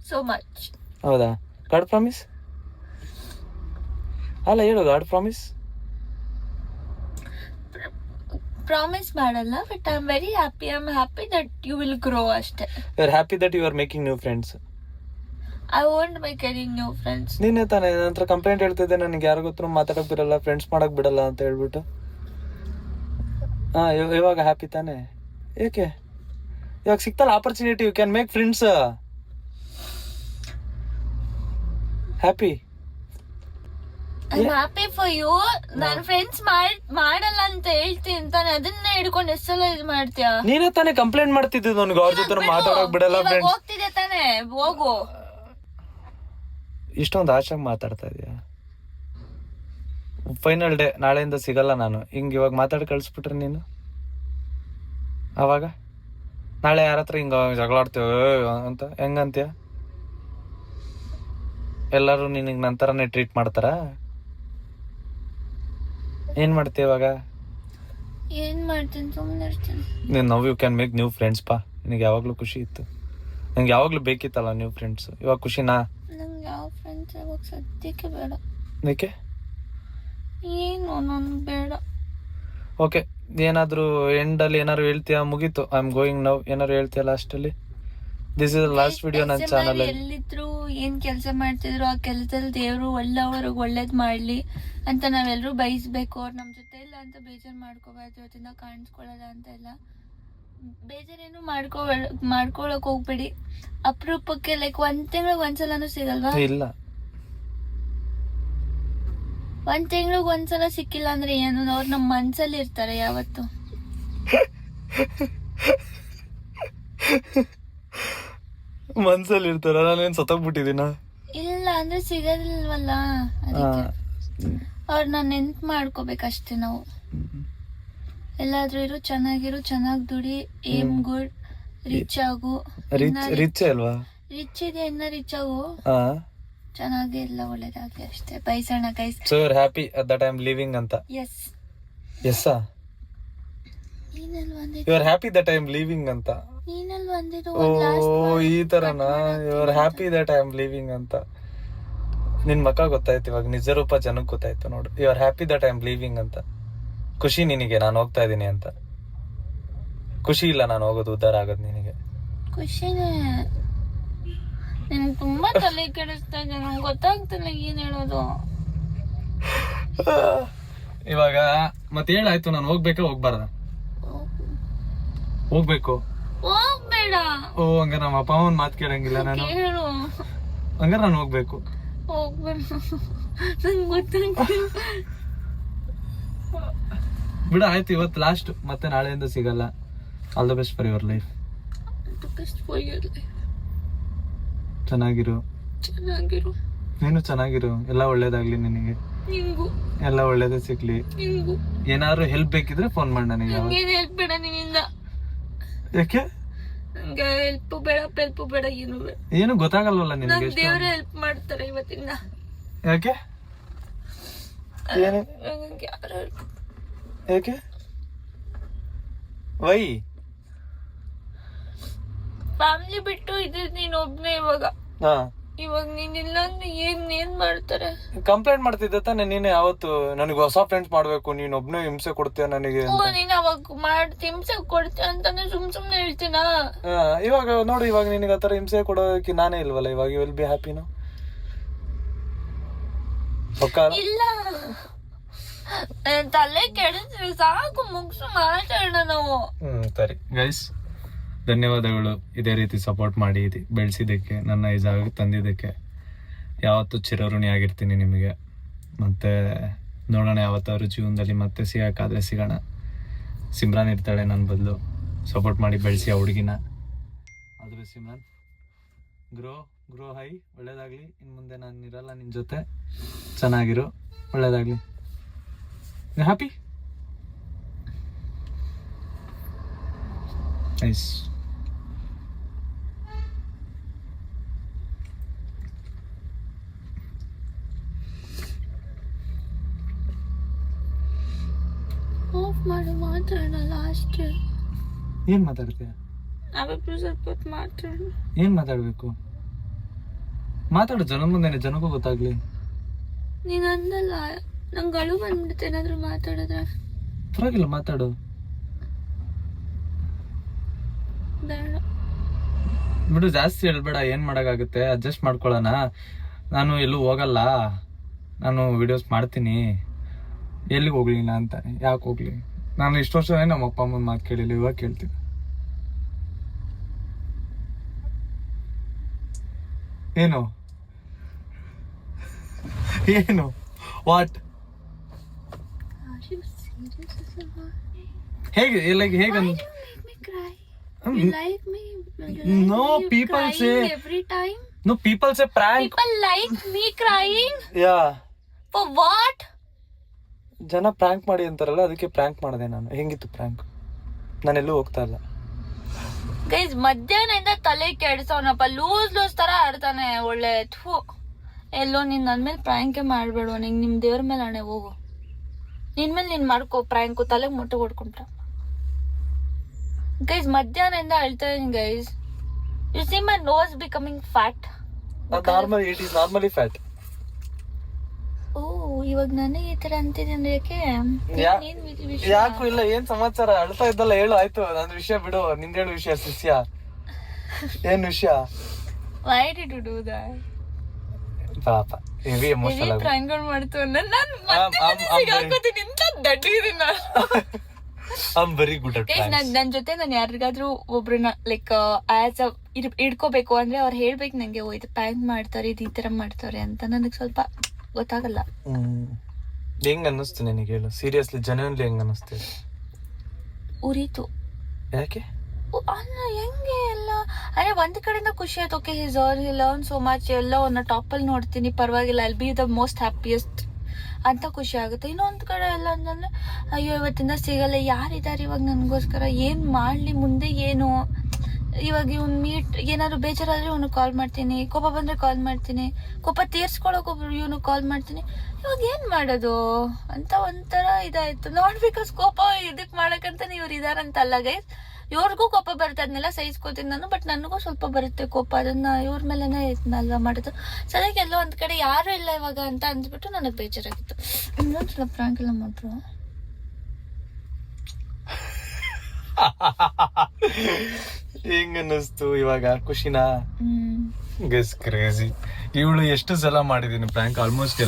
So much. ಹೌದಾ? God promise? ಅಲ್ಲ ಹೇಳು, ಗಾಡ್ ಪ್ರಾಮಿಸ್. ಪ್ರಾಮಿಸ್ ಮಾಡಲ್ಲ, but I am very happy. I am happy that you will grow ಅಷ್ಟೇ. You are happy that you are making new friends. I want make any new friends. ನೀನೇ ತಾನೇ ನನ್ನ ಹತ್ರ complaint ಹೇಳ್ತಿದ್ದೆ, ನನಗೆ ಯಾರು ಗೊತ್ತು ಮಾತಾಡಕ್ ಬಿಡಲ್ಲ, ಫ್ರೆಂಡ್ಸ್ ಮಾಡಕ್ ಬಿಡಲ್ಲ ಅಂತ ಹೇಳ್ಬಿಟ್ಟು. ಹಾ, ಇವಾಗ ಹ್ಯಾಪಿ ತಾನೆ? ಏಕೆ? ಇವಾಗ ಸಿಕ್ತಲ್ಲ opportunity, you can make friends. Happy? I am happy for you. ನಾನು ಫ್ರೆಂಡ್ಸ್ ಮಾಡಲ್ಲ ಅಂತ ಹೇಳ್ತೀನಿ ತಾನೆ, ಅದನ್ನೇ ಹಿಡ್ಕೊಂಡು ಎಷ್ಟೆಲ್ಲ ಇದು ಮಾಡ್ತೀಯ? ನೀನೇ ತಾನೇ ಕಂಪ್ಲೇಂಟ್ ಮಾಡ್ತಿದ್ದು ನನಗೆ, ಅವ್ರ ಜೊತೆ ಮಾತಾಡಕ್ ಬಿಡಲ್ಲ ಫ್ರೆಂಡ್ಸ್. ಹೋಗ್ತಿದೆ ತಾನೆ, ಹೋಗು. ಇಷ್ಟೊಂದು ಆಶಾಗ್ ಮಾತಾಡ್ತಾ ಇದೀಯ. ಫೈನಲ್ ಡೇ ನಾಳೆಯಿಂದ ಸಿಗಲ್ಲ ನಾನು. ಹಿಂಗ್ ಇವಾಗ ಮಾತಾಡಿ ಕಳಿಸ್ಬಿಟ್ರೆ ನೀನು, ಅವಾಗ ನಾಳೆ ಯಾರ ಹತ್ರ ಹಿಂಗ ಜಗಳಾಡ್ತೇವೆ ಅಂತ ಹೆಂಗಂತೀಯ? ಎಲ್ಲರೂ ನಿನಗೆ ನಂತರನೇ ಟ್ರೀಟ್ ಮಾಡ್ತಾರ? ಏನ್ ಮಾಡ್ತೀಯ ಇವಾಗ? ಏನ್ ಮಾಡ್ತೀನಿ, ಸುಮ್ಮನೆ ಇರ್ತೀನಿ. ನೀನ್ now you can make new friends ಪಾ. ನಿನಗೆ ಯಾವಾಗ್ಲೂ ಖುಷಿ ಇತ್ತು, ನಂಗೆ ಯಾವಾಗ್ಲೂ ಬೇಕಿತ್ತಲ್ಲ ನ್ಯೂ ಫ್ರೆಂಡ್ಸ್. ಇವಾಗ ಖುಷಿನಾ? ನಂಗೆ ಯಾವ ಫ್ರೆಂಡ್ಸ್ ಇವಾಗ ಸದ್ಯಕ್ಕೆ ಬೇಡ. ಏಕೆ? ಏನು ನನ್ಗೆ ಬೇಡ. ಓಕೆ, ಏನಾದ್ರು ಎಂಡಲ್ಲಿ ಏನಾದ್ರು ಹೇಳ್ತೀಯಾ? ಮುಗೀತು, ಐ ಆಮ್ ಗೋಯಿಂಗ್ ನೌ. ಏನಾದ್ರು ಹೇಳ್ತೀಯ ಲಾಸ್ಟ್ ಅಲ್ಲಿ? ದಿಸ್ ಇಸ್ ಲಾಸ್ಟ್ ವಿಡಿಯೋ ನನ್ನ ಚಾನಲ್ ಅಲ್ಲಿ. ಎಲ್ಲಿದ್ರು ಏನ್ ಕೆಲಸ ಮಾಡ್ತಿದ್ರು ಆ ಕೆಲಸದಲ್ಲಿ ದೇವ್ರು ಒಳ್ಳೆಯವ್ರಿಗೆ ಒಳ್ಳೇದ್ ಮಾಡ್ಲಿ ಅಂತ ನಾವೆಲ್ಲರೂ ಬಯಸ್ಬೇಕು. ಅವ್ರು ನಮ್ ಜೊತೆ ಇಲ್ಲ ಅಂತ ಬೇಜಾರ್ ಮಾಡ್ಕೋಬಾರ್ದು, ಜೊತೆಯಿಂದ ಕಾಣಿಸ್ಕೊಳ್ಳಲ್ಲ ಅಂತ ಇಲ್ಲ. ಬೇಜಾರೇನು ಮಾಡ್ಕೊಳಕ್ ಹೋಗ್ಬೇಡಿ. ಅಪರೂಪಕ್ಕೆ ಲೈಕ್ 1 ತಿಂಗಳಿಗೆ ಒಂದ್ಸಲನೂ ಸಿಗಲ್ವಾ? ಇಲ್ಲ, 1 ತಿಂಗಳಿಗೆ ಒಂದ್ಸಲ ಸಿಕ್ಕಿಲ್ಲ ಅಂದ್ರೆ ಏನು? ಅವ್ರು ನಮ್ ಮನ್ಸಲ್ಲಿ ಇರ್ತಾರೆ ಯಾವತ್ತು. ಮನ್ಸಲ್ಲಿ ಇರ್ತಾರ? ನಾನೇನ್ ಸತ್ತೋಗ್ಬಿಟ್ಟಿದೀನ? ಇಲ್ಲ ಅಂದ್ರೆ ಸಿಗಲ್ವಲ್ಲ, ಅದಕ್ಕೆ ಅವ್ರನ್ನ ನೆನ್ಪ್ ಮಾಡ್ಕೋಬೇಕಷ್ಟೇ ನಾವು. ಎಲ್ಲಾದ್ರೂ ಇರು, ಚೆನ್ನಾಗಿರು, ಚೆನ್ನಾಗ್ ದುಡಿ, ಏಮ್ ಗುಡ್, ರಿಚ್ ಆಗು. ರಿಚ್ ಅಲ್ವಾ? ರಿಚ್ ಇದೆ, ಇನ್ನ ರಿಚ್ ಆಗು. ಚೆನ್ನಾಗಿ ಎಲ್ಲ ಒಳ್ಳೇದಾಗಿ ಅಷ್ಟೇ. ಬೈಸೋಣ guys. So you are happy at that I am living ಅಂತ. ಎಸ್. ಎಸ್ಸಾ? ನೀನಲ್ಲಿ ಒಂದಿದ್ದು. You are happy that I am living ಅಂತ. ನೀನಲ್ಲಿ ಒಂದಿದ್ದು. ಓ ಈ ತರನಾ? You are happy that I am living ಅಂತ. ನಿನ್ ಮಕ್ಕ ಗೊತ್ತಾಯ್ತು ಇವಾಗ, ನಿಜ ರೂಪ ಜನಕ್ಕೆ ಗೊತ್ತಾಯ್ತು ನೋಡು. You are happy that I am living ಅಂತ. ಖುಷಿ ನಿನಗೆ ನಾನು ಹೋಗ್ತಾ ಇದ್ದೀನಿ ಅಂತ? ಖುಷಿ ಇಲ್ಲ ನಾನು ಹೋಗೋದು, ಉದ್ಧಾರ ಆಗೋದು ನಿನಗೆ? ಖುಷಿನೇ. ನಿಮ್ಗೆ ತುಂಬಾ ತಲೆ ಕೆಡಿಸ್ತಾ ಇದೆ, ನಂಗೆ ಗೊತ್ತಾಗ್ತಿಲ್ಲ ಏನ್ ಹೇಳೋದು. ಇವಾಗ ಮತ್ತೆ ಹೇಳಾಯ್ತು, ನಾನು ಹೋಗ್ಬೇಕಾ ಹೋಗ್ಬಾರ್ದ? ಹೋಗ್ಬೇಕು. ಹೋಗ್ಬೇಡ. ಓ ಹಂಗ ನಮ್ಮ ಅಪ್ಪ ಅಮ್ಮನ್ ಮಾತು ಕೇಳಂಗಿಲ್ಲ ನಾನು? ಹೇಳು. ಹಂಗಾರ ನಾನು ಹೋಗ್ಬೇಕು. ಹೋಗ್ಬೇಡ, ನಂಗೆ ಗೊತ್ತಾಗ್ತಿಲ್ಲ. ಬಿಡ ಆಯ್ತು, ಇವತ್ತು ಲಾಸ್ಟ್, ಮತ್ತೆ ನಾಳೆಯಿಂದ ಸಿಗಲ್ಲ. All the best for your life. ಚೆನ್ನಾಗಿರು. ಚೆನ್ನಾಗಿರು. ನೀನು ಚೆನ್ನಾಗಿರು. ಎಲ್ಲ ಒಳ್ಳೇದಾಗ್ಲಿ ನಿನಗೆ. ನಿಂಗು. ಎಲ್ಲ ಒಳ್ಳೇದೇ ಸಿಗ್ಲಿ. ನಿಂಗು. ಏನಾದ್ರು ಹೆಲ್ಪ್ ಬೇಕಿದ್ರೆ ಫೋನ್ ಮಾಡಿ ನನಗೆ. ನಂಗೇನ್ ಹೆಲ್ಪ್ ಬೇಡ ನಿನ್ನಿಂದ. ಯಾಕೆ? ನಂಗೆ ಹೆಲ್ಪ್ ಬೇಡ, ಬೇಡ, ಏನು ಬೇಡ. ಏನು ಗೊತ್ತಾಗಲ್ವಲ್ಲ ನಿನಗೆ? ನಂಗೆ ದೇವ್ರೆ ಹೆಲ್ಪ್ ಮಾಡ್ತಾರೆ ಇವತ್ತಿಂದ. ಯಾಕೆ? ಏನು? ನಂಗೆ ಯಾರು help. ಯಾಕೆ? ವೈ? ಫ್ಯಾಮಿಲಿ ಬಿಟ್ಟು ಇದ್ದಿದ್ ನೀನ್ ಒಬ್ನೇ ಇವಾಗ. ಹಾ, ಇವಾಗ ನೀನ್ ಇಲ್ಲ ಅಂದ್ರೆ ಏನ್ ಮಾಡ್ತಾರೆ? ಕಂಪ್ಲೇಂಟ್ ಮಾಡ್ತಿದ್ದೆ ತಾನೆ ನೀನೆ ಯಾವತ್ತು, ನನಗೆ ಹೊಸ ಫ್ರೆಂಡ್ಸ್ ಮಾಡ್ಬೇಕು, ನೀನ್ ಒಬ್ನೇ ಹಿಂಸೆ ಕೊಡ್ತೀಯ ನನಗೆ ಓ, ಅಂತ. ನೀನ್ ಅವಾಗ ಹಿಂಸೆ ಕೊಡ್ತೀಯ ಅಂತಾನೆ ಸುಮ್ನೆ ಹೇಳ್ತೀನ. ಇವಾಗ ನೋಡು, ಇವಾಗ ನಿನಗೆ ಆತರ ಹಿಂಸೆ ಕೊಡೋಕೆ ನಾನೇ ಇಲ್ವಲ್ಲ. ಇವಾಗ ಯು ವಿಲ್ ಬಿ ಹ್ಯಾಪಿನೋ? ಇಲ್ಲ, ತಲೆ ಕೆಡಿಸ್ರಿ ಸಾಕು, ಮುಗ್ಸು ಮಾತಾಡೋಣ ನಾವು. ಸರಿ ಗೈಸ್, ಧನ್ಯವಾದಗಳು ಇದೇ ರೀತಿ ಸಪೋರ್ಟ್ ಮಾಡಿ ಬೆಳೆಸಿದ್ದಕ್ಕೆ, ನನ್ನ ಈ ಜಾಗಕ್ಕೆ ತಂದಿದ್ದಕ್ಕೆ. ಯಾವತ್ತೂ ಚಿರಋಣಿ ಆಗಿರ್ತೀನಿ ನಿಮಗೆ. ಮತ್ತೆ ನೋಡೋಣ ಯಾವತ್ತಾದ್ರು ಜೀವನದಲ್ಲಿ ಮತ್ತೆ ಸಿಗೋಕ್ಕಾದ್ರೆ ಸಿಗೋಣ. ಸಿಮ್ರಾನ್ ಇರ್ತಾಳೆ ನನ್ನ ಬದಲು. ಸಪೋರ್ಟ್ ಮಾಡಿ ಬೆಳೆಸಿ ಆ ಹುಡುಗಿನ. ಆದ್ರೆ ಸಿಮ್ರಾನ್ ಗ್ರೋ ಹೈ, ಒಳ್ಳೇದಾಗ್ಲಿ. ಇನ್ನು ಮುಂದೆ ನಾನು ಇರಲ್ಲ ನಿನ್ನ ಜೊತೆ. ಚೆನ್ನಾಗಿರು, ಒಳ್ಳೇದಾಗ್ಲಿ. ಹ್ಯಾಪಿ? ನೈಸ್. ಆಫ್ ಮಾಡಿ ಮಾತಾಡೋಣ ಲಾಸ್ಟ್. ಏನ್ ಮಾತಾಡ್ತೀಯ? ನಾವಿಬ್ರು ಸ್ವಲ್ಪ ಹೊತ್ತು ಮಾತಾಡೋಣ. ಏನ್ ಮಾತಾಡ್ಬೇಕು? ಮಾತಾಡು, ಜನ ಮುಂದೆ, ಜನಕ್ಕೂ ಗೊತ್ತಾಗ್ಲಿ. ನೀನ್ ಅಂದಲ್ಲ ನಂಗೆ ಅಳು ಬಂದ್ಬಿಡುತ್ತೆ ಏನಾದ್ರು ಮಾತಾಡಿದ್ರೆ. ಪರವಾಗಿಲ್ಲ, ಮಾತಾಡು. ಬೇಡ ಬಿಡು, ಜಾಸ್ತಿ ಹೇಳ್ಬೇಡ. ಏನ್ ಮಾಡಕ್ಕಾಗುತ್ತೆ, ಅಡ್ಜಸ್ಟ್ ಮಾಡ್ಕೊಳ್ಳೋಣ. ನಾನು ಎಲ್ಲೂ ಹೋಗಲ್ಲ, ನಾನು ವಿಡಿಯೋಸ್ ಮಾಡ್ತೀನಿ. ಎಲ್ಲಿಗೆ ಹೋಗ್ಲಿಲ್ಲ ಅಂತಾನೆ? ಯಾಕೆ ಹೋಗ್ಲಿ? ನಾನು ಇಷ್ಟು ವರ್ಷನೇ ನಮ್ಮ ಅಪ್ಪ ಅಮ್ಮನ ಮಾತು ಕೇಳಿಲ್ಲ, ಇವಾಗ ಕೇಳ್ತೀನಿ. ಏನು ಏನು ವಾಟ್? ಹೇಗೆ ಲೈಕ್ ಹೇಗೆ? No, people say every time. No, people say prank. People like me crying. Yeah. For what? ಜನ ಪ್ರ್ಯಾಂಕ್ ಮಾಡಿ ಅಂತಾರಲ್ಲ, ಅದಕ್ಕೆ ಪ್ರ್ಯಾಂಕ್ ಮಾಡಿದೆ ನಾನು. ಹೆಂಗಿತ್ತು ಪ್ರ್ಯಾಂಕ್? ನಾನೆಲ್ಲೂ ಹೋಗ್ತಾ ಇಲ್ಲ ಗೈಸ್. ಮಧ್ಯಾಹ್ನದಿಂದ ತಲೆ ಕೆಡ್ಸವನಪ್ಪ, ಲೂಸ್ ತರ ಆಡ್ತಾನೆ. ಒಳ್ಳೆ ಥೂ. ಎಲ್ಲೋ ನೀನ್ ನನ್ ಮೇಲೆ ಪ್ರ್ಯಾಂಕೆ ಮಾಡ್ಬೇಡ. ನಿಮ್ ದೇವ್ರ ಮೇಲೆ ಹಣೆ ಹೋಗು. ನಿನ್ ಮೇಲೆ ನೀನ್ ಮಾಡ್ಕೋ ಪ್ರ್ಯಾಂಕು. ತಲೆಗೆ ಮೊಟ್ಟೆ ಹೊಡ್ಕೊಂಡ್ರ ಗೈಸ್. ಮಧ್ಯಾಹ್ನದಿಂದ ಹೇಳ್ತಾ ಇದೀನಿ guys. You see my nose becoming fat. Normally it is normally fat. ಓ, ಇವಾಗ ನನಗೆ ಈ ತರ ಅಂತಿದ್ದೀನಿ. ಯಾಕೆ? ಯಾಕು ಇಲ್ಲ? ಏನ್ ಸಮಾಚಾರ? ಅಳ್ತಾ ಇದ್ದಲ್ಲ, ಹೇಳು. ಆಯ್ತು, ನನ್ನ ವಿಷಯ ಬಿಡು, ನಿಂದ ಹೇಳು ವಿಷಯ. ಶಿಷ್ಯ ಏನ್ ವಿಷಯ? Why did you do that? ಪಾಪ ಹೆವಿ ಎಮೋಷನಲ್ ಆಗಿ ಪ್ರಾಂಕ್ ಮಾಡ್ತು. ನಾನು ಸಿಗಾಕೋತೀನಿ ಅಂತ ದಡ್ಡಿ ಇದೀನಿ ನಾನು. I am very good at ಪ್ರ್ಯಾಂಕ್ಸ್. ನನ್ ಜೊತೆ ನಾನು ಯಾರಿಗಾದ್ರೂ ಒಬ್ರನ್ನ ಲೈಕ್ ಆಸ್ ಇಡ್ಕೋಬೇಕು ಅಂದ್ರೆ ಅವ್ರು ಹೇಳ್ಬೇಕು ನಂಗೆ, ಓ ಇದು ಪ್ರ್ಯಾಂಕ್ ಮಾಡ್ತಾರೆ, ಇದು ಈ ತರ ಮಾಡ್ತಾರೆ ಅಂತ. ನನಗೆ ಸ್ವಲ್ಪ ಗೊತ್ತಾಗಲ್ಲ. ಹೆಂಗ್ ಅನ್ನಿಸ್ತು ನಿನಗೆ? ಹೇಳು ಸೀರಿಯಸ್ಲಿ, ಜೆನ್ಯೂನ್ಲಿ ಹೆಂಗ್ ಅನ್ನಿಸ್ತು? ಉರಿತು. ಯಾಕೆ? ಅಲ್ಲ ಹೆಂಗೆ ಎಲ್ಲ ಅಂದ್ರೆ ಒಂದ್ ಕಡೆಯಿಂದ ಖುಷಿ ಆಯ್ತು. Okay, his learn so much, ಎಲ್ಲ ಅವನ್ನ ಟಾಪ್ ಅಲ್ಲಿ ನೋಡ್ತೀನಿ, ಪರವಾಗಿಲ್ಲ, I'll be the most happiest ಅಂತ ಖುಷಿ ಆಗುತ್ತೆ. ಇನ್ನೊಂದ್ ಕಡೆ ಎಲ್ಲ ಅಂತಂದ್ರೆ ಅಯ್ಯೋ ಇವತ್ತಿಂದ ಸಿಗಲ್ಲ, ಯಾರಿದ್ದಾರೆ ಇವಾಗ ನನ್ಗೋಸ್ಕರ, ಏನ್ ಮಾಡ್ಲಿ ಮುಂದೆ, ಏನು ಇವಾಗ ಇವ್ನು ಏನಾದ್ರು ಬೇಜಾರಾದ್ರೆ ಇವನು ಕಾಲ್ ಮಾಡ್ತೀನಿ, ಕೋಪ ಬಂದ್ರೆ ಕಾಲ್ ಮಾಡ್ತೀನಿ, ಕೋಪ ತೀರ್ಸ್ಕೊಳಕ್ ಇವನು ಕಾಲ್ ಮಾಡ್ತೀನಿ. ಇವಾಗ ಏನ್ ಮಾಡೋದು ಅಂತ ಒಂಥರ ಇದಾಯ್ತು. ನಾಟ್ ಬಿಕಾಸ್ ಕೋಪ ಇದಕ್ ಮಾಡಕ್ಕಂತ ಇವ್ರು ಇದಾರಂತಲ್ಲ ಗೈಸ್, ಇವ್ರಿಗೂ ಕೋಪ ಬರುತ್ತೆ, ಅದನ್ನೆಲ್ಲ ಸಹಿಸ್ಕೋತೀನಿ ನಾನು. ಬಟ್ ನನಗೂ ಸ್ವಲ್ಪ ಬರುತ್ತೆ ಕೋಪ, ಅದನ್ನ ಇವ್ರ ಮೇಲೆನೆ ಅಲ್ವಾ ಮಾಡೋದು. ಸದ್ಯಕ್ಕೆ ಎಲ್ಲೋ ಒಂದ್ ಕಡೆ ಯಾರು ಇಲ್ಲ ಇವಾಗ ಅಂತ ಅಂದ್ಬಿಟ್ಟು ನನಗ್ ಬೇಜಾರಾಗಿತ್ತು. ಇನ್ನೊಂದ್ಸಲ ಪ್ರಾಂಕ್ ಎಲ್ಲ ಮಾಡ್ರು. ಹೆಂಗ ಅನ್ನಿಸ್ತು ಇವಾಗ? ಖುಷಿನಾ? ಗಸ್ ಕ್ರೇಜಿ. ಇವಳು ಎಷ್ಟು ಸಲ ಮಾಡಿದೀನಿ ಪ್ರ್ಯಾಂಕ್, ಆಲ್ಮೋಸ್ಟ್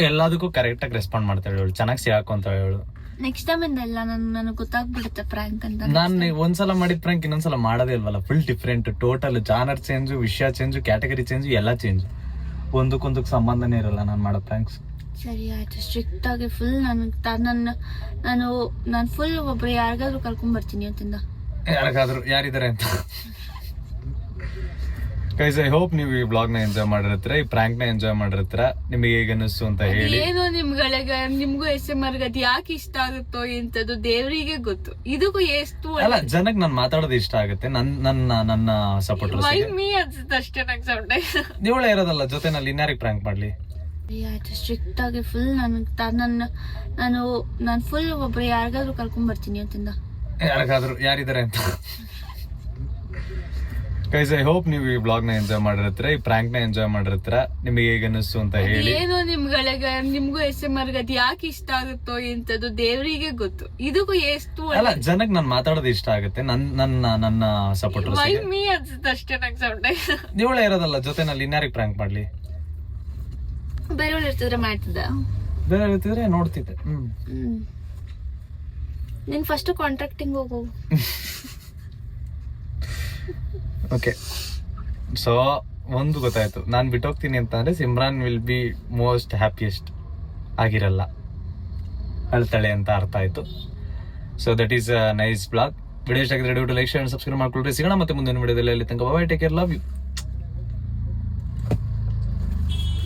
ಎಲ್ಲದಕ್ಕೂ ಕರೆಕ್ಟ್ ಆಗಿ ರೆಸ್ಪಾಂಡ್ ಮಾಡ್ತಾಳೆ ಇವಳು, ಚೆನ್ನಾಗಿ ಸಿಗಾಕೊಂತಾಳೆ ಇವಳು. ನೆಕ್ಸ್ಟ್ ಟೈಮ್ ಇಂದೆಲ್ಲ ನನಗೆ ಗೊತ್ತಾಗ್ಬಿಡುತ್ತೆ ಪ್ರಾಂಕ್ ಅಂತ. ನಾನು ಒಂದ್ಸಲ ಮಾಡಿದ ಪ್ರ್ಯಾಂಕ್ ಇನ್ನೊಂದ್ಸಲ ಮಾಡೋದೇ ಇಲ್ವಲ್ಲ, full different, total genre change, ವಿಷಯ ಚೇಂಜು, ಕ್ಯಾಟಗರಿ ಚೇಂಜು, ಎಲ್ಲ ಚೇಂಜ್, ಒಂದಕ್ಕೊಂದಕ್ಕೆ ಸಂಬಂಧನೇ ಇರಲ್ಲ ನಾನು ಮಾಡೋ ಪ್ರ್ಯಾಂಕ್ಸ್. ಸರಿ ಆಯ್ತು, ಸ್ಟ್ರಿಕ್ಟ್ ಆಗಿ ಫುಲ್ ನಾನು ಫುಲ್ ಒಬ್ರು ಯಾರಿಗಾದ್ರೂ ಕರ್ಕೊಂಡ್ ಬರ್ತೀನಿ ಇವತ್ತಿಂದ. ಯಾರಿಗಾದ್ರೂ ಯಾರಿದ್ದಾರೆ ಅಂತ ಗೈಸ್, ಐ ಹೋಪ್ ನೀವು ಈ ಬ್ಲಾಗ್ ನ ಎಂಜಾಯ್ ಮಾಡಿರ್ತೀರ, ಈ ಪ್ರ್ಯಾಂಕ್ ನ ಎಂಜಾಯ್ ಮಾಡಿರ್ತೀರ. ನಿಮಗೆ ಹೇಗೆ ಅನಿಸ್ತು ಅಂತ ಹೇಳಿ. ಏನೋ ನಿಮ್ಗೂ SMR ಅದ್ ಯಾಕೆ ಇಷ್ಟ ಆಗುತ್ತೋ ಎಂತದ್ದು ದೇವರಿಗೆ ಗೊತ್ತು. ಇದಕ್ಕೂ ಎಷ್ಟು ಅಲ್ಲ, ಜನಕ್ಕೆ ನಾನು ಮಾತಾಡೋದು ಇಷ್ಟ ಆಗುತ್ತೆ, ನನ್ನ ಸಪೋರ್ಟರ್ಸ್. ಮೀ ಅನ್ಸುತ್ತೆ ಅಷ್ಟೇ ನಂಗೆ ಸಮ್ಟೈಮ್ಸ್. ನೀವಳೆ ಇರೋದಲ್ಲ ಜೊತೆನಲ್ಲಿ, ಇನ್ಯಾರಿಗೆ ಪ್ರ್ಯಾಂಕ್ ಮಾಡ್ಲಿ? ಆಯ್ತು, ಸ್ಟ್ರಿಕ್ಟ್ ಆಗಿ ಫುಲ್ ನಾನು ಫುಲ್ ಒಬ್ರು ಯಾರಿಗಾದ್ರೂ ಕರ್ಕೊಂಡ್ ಬರ್ತೀನಿ ಇವತ್ತಿಂದ. ಯಾರಿಗಾದ್ರೂ ಯಾರಿದ್ದಾರೆ ಅಂತ ಗೈಸ್, ಐ ಹೋಪ್ ನೀವು ಈ ಬ್ಲಾಗ್ ನ ಎಂಜಾಯ್ ಮಾಡಿರ್ತೀರ, ಈ ಪ್ರ್ಯಾಂಕ್ ನ ಎಂಜಾಯ್ ಮಾಡಿರ್ತೀರ. ನಿಮಗೆ ಹೇಗೆ ಅನಿಸ್ತು ಅಂತ ಹೇಳಿ. ಏನೋ ನಿಮ್ಗೂ SMR ಅದ್ ಯಾಕೆ ಇಷ್ಟ ಆಗುತ್ತೋ ಎಂತದ್ದು ದೇವರಿಗೆ ಗೊತ್ತು. ಇದಕ್ಕೂ ಎಷ್ಟು ಅಲ್ಲ, ಜನಕ್ಕೆ ನಾನು ಮಾತಾಡೋದು ಇಷ್ಟ ಆಗುತ್ತೆ, ನನ್ನ ಸಪೋರ್ಟರ್ಸ್. ಮೀ ಅನ್ಸುತ್ತೆ ಅಷ್ಟೇ ನಂಗೆ ಸಮ್ಟೈಮ್ಸ್. ನೀವಳೆ ಇರೋದಲ್ಲ ಜೊತೆನಲ್ಲಿ, ಇನ್ಯಾರಿಗೆ ಪ್ರ್ಯಾಂಕ್ ಮಾಡ್ಲಿ? ಬೇರೆಯವ್ರು ಇರ್ತಿದ್ರೆ ಮಾಡ್ತಿದ್ದ, ಬೇರೆ ಇರ್ತಿದ್ರೆ ನೋಡ್ತಿದ್ದೆ. ನೀನ್ ಫಸ್ಟ್ ಕಾಂಟ್ರಾಕ್ಟಿಂಗ್ ಹೋಗು. ಓಕೆ, ಸೊ ಒಂದು ಗೊತ್ತಾಯ್ತು, ನಾನು ಬಿಟ್ಟೋಗ್ತೀನಿ ಅಂತ ಅಂದ್ರೆ Simran will be most happiest ಆಗಿರಲ್ಲ, ಅಳ್ತಾಳೆ ಅಂತ ಅರ್ಥ ಆಯ್ತು. So that is a nice blog. Video ಇಷ್ಟ ಆಗಿದ್ರೆ ಲೈಕ್, ಶೇರ್, ಸಬ್ಸ್ಕ್ರೈಬ್ ಮಾಡ್ಕೊಳ್ರಿ. ಸಿಗೋಣ ಮತ್ತೆ ಮುಂದಿನ ವಿಡಿಯೋದಲ್ಲಿ. ಅಲ್ಲಿ ತನಕ ಬಾಯ್, ಟೇಕ್ ಕೇರ್, ಲವ್ ಯು.